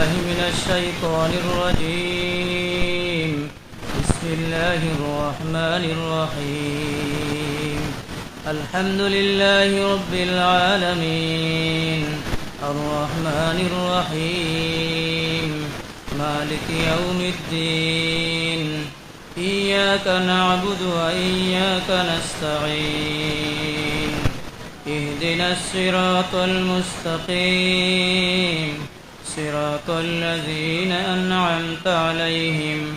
بالله من الشيطان الرجيم. بسم الله الرحمن الرحيم. الحمد لله رب العالمين الرحمن الرحيم مالك يوم الدين. إياك نعبد وإياك نستعين. اهدنا الصراط المستقيم صراط الذين أنعمت عليهم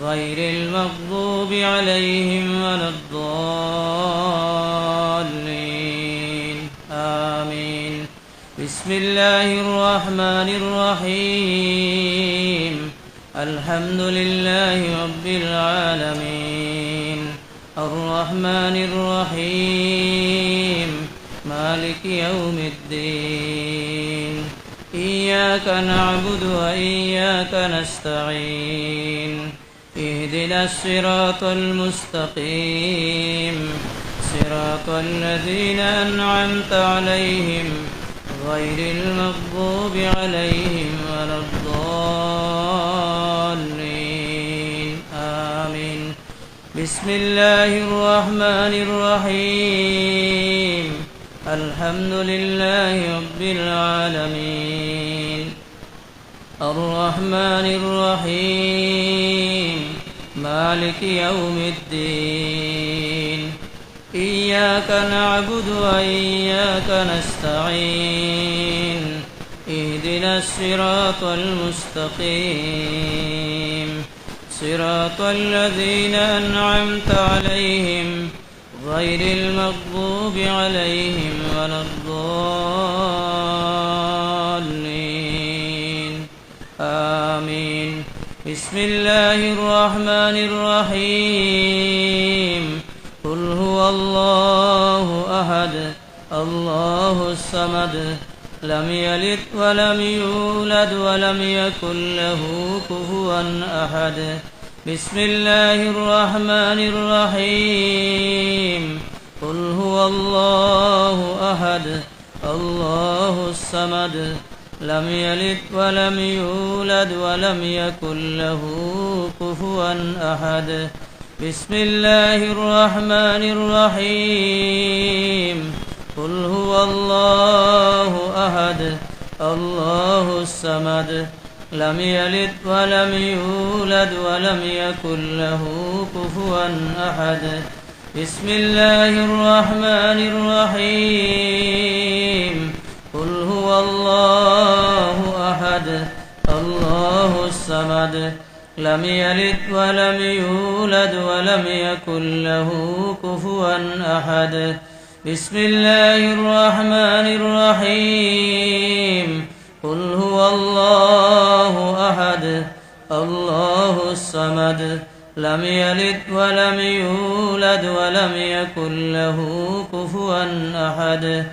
غير المغضوب عليهم ولا الضالين آمين. بسم الله الرحمن الرحيم. الحمد لله رب العالمين الرحمن الرحيم مالك يوم الدين. إياك نعبد وإياك نستعين. اهدنا الصراط المستقيم صراط الذين أنعمت عليهم غير المغضوب عليهم ولا الضالين آمين. بسم الله الرحمن الرحيم. الحمد لله رب العالمين الرحمن الرحيم مالك يوم الدين. إياك نعبد وإياك نستعين. اهدنا الصراط المستقيم صراط الذين أنعمت عليهم غير المغضوب عليهم ولا الضالين آمين. بسم الله الرحمن الرحيم. قل هو الله أحد الله الصمد لم يلد ولم يولد ولم يكن له كفوا أحد. بسم الله الرحمن الرحيم. قل هو الله أحد الله الصمد لم يلد ولم يولد ولم يكن له كفوا أحد. بسم الله الرحمن الرحيم. قل هو الله أحد الله الصمد لم يلد ولم يولد ولم يكن له كفوا أحد. بسم الله الرحمن الرحيم. قل هو الله أحد الله الصمد لم يلد ولم يولد ولم يكن له كفوا أحد. بسم الله الرحمن الرحيم. قل هو الله أحد الله الصمد لم يلد ولم يولد ولم يكن له كفوا أحد.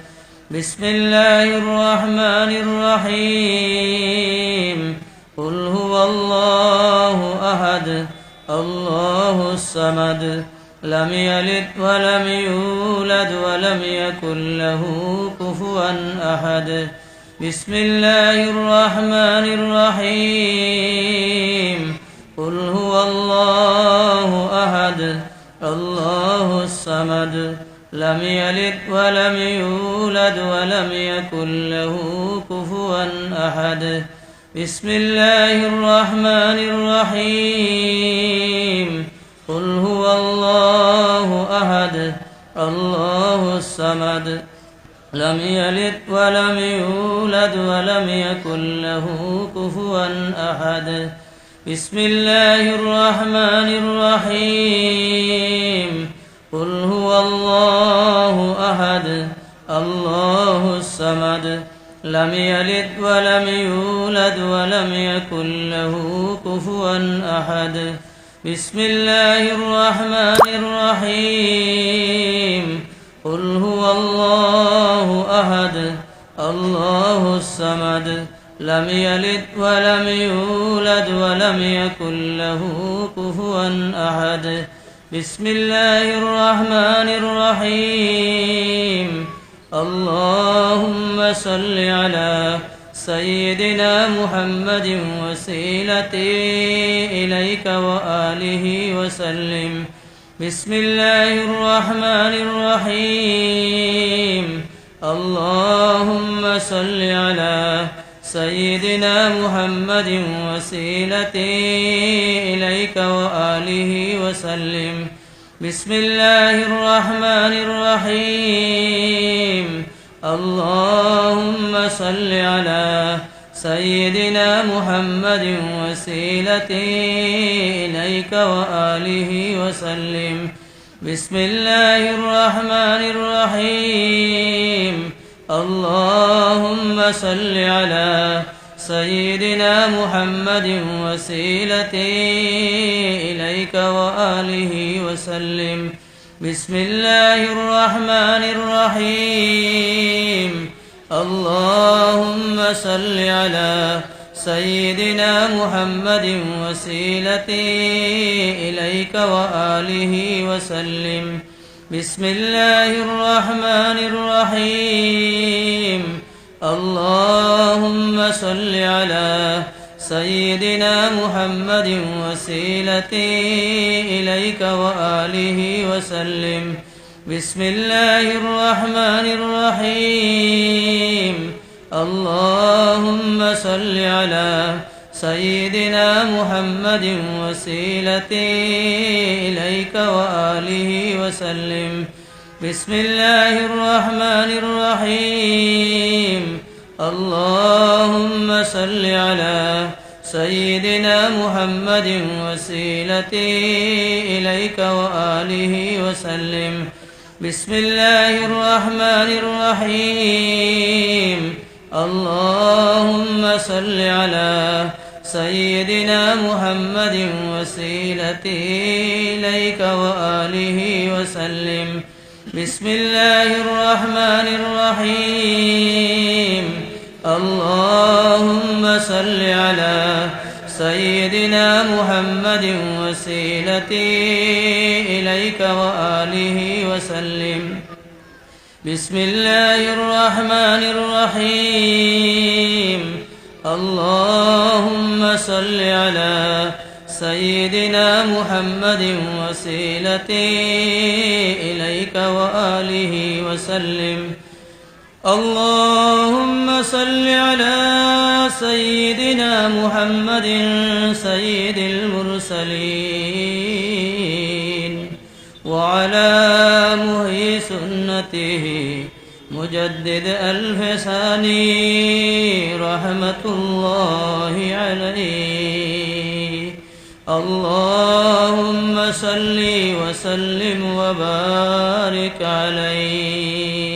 بسم الله الرحمن الرحيم. قل هو الله أحد الله الصمد لم يلد ولم يولد ولم يكن له كفوا أحد. بسم الله الرحمن الرحيم. قل هو الله أحد الله الصمد لم يلد ولم يولد ولم يكن له كفوا أحد. بسم الله الرحمن الرحيم. قل هو الله أحد الله الصمد لم يلد ولم يولد ولم يكن له كفوا أحد. بسم الله الرحمن الرحيم. قل هو الله أحد الله الصمد لم يلد ولم يولد ولم يكن له كفوا أحد. بسم الله الرحمن الرحيم. قل هو الله أحد الله الصمد لم يلد ولم يولد ولم يكن له كفوا أحد. بسم الله الرحمن الرحيم. اللهم صل على سيدنا محمد وسيلتي إليك وآله وسلم بسم الله الرحمن الرحيم اللهم صل على سيدنا محمد وسيلتي إليك وآله وسلم بسم الله الرحمن الرحيم اللهم صل على سيدنا محمد وسيلتي إليك وآله وسلم بسم الله الرحمن الرحيم اللهم صل على سيدنا محمد وسيلتي إليك وآله وسلم بسم الله الرحمن الرحيم اللهم صل على سيدنا محمد وسيلتي إليك وآله وسلم بسم الله الرحمن الرحيم اللهم صل على سيدنا محمد وسيلتي إليك وآله وسلم بسم الله الرحمن الرحيم اللهم صل على سيدنا محمد وسيلتي إليك وآله وسلم بسم الله الرحمن الرحيم اللهم صل على سيدنا محمد وسيلتي إليك وآله وسلم بسم الله الرحمن الرحيم اللهم صل على سيدنا محمد وسيلتي إليك وآله وسلم بسم الله الرحمن الرحيم اللهم صل على سيدنا محمد وسيلتي إليك وآله وسلم بسم الله الرحمن الرحيم اللهم صل على سيدنا محمد وسيلتي إليك وآله وسلم اللهم صل على سيدنا محمد سيد المرسلين وعلى محيي سنته مجدد ألف ثاني رحمة الله عليه اللهم صل وسلم وبارك عليه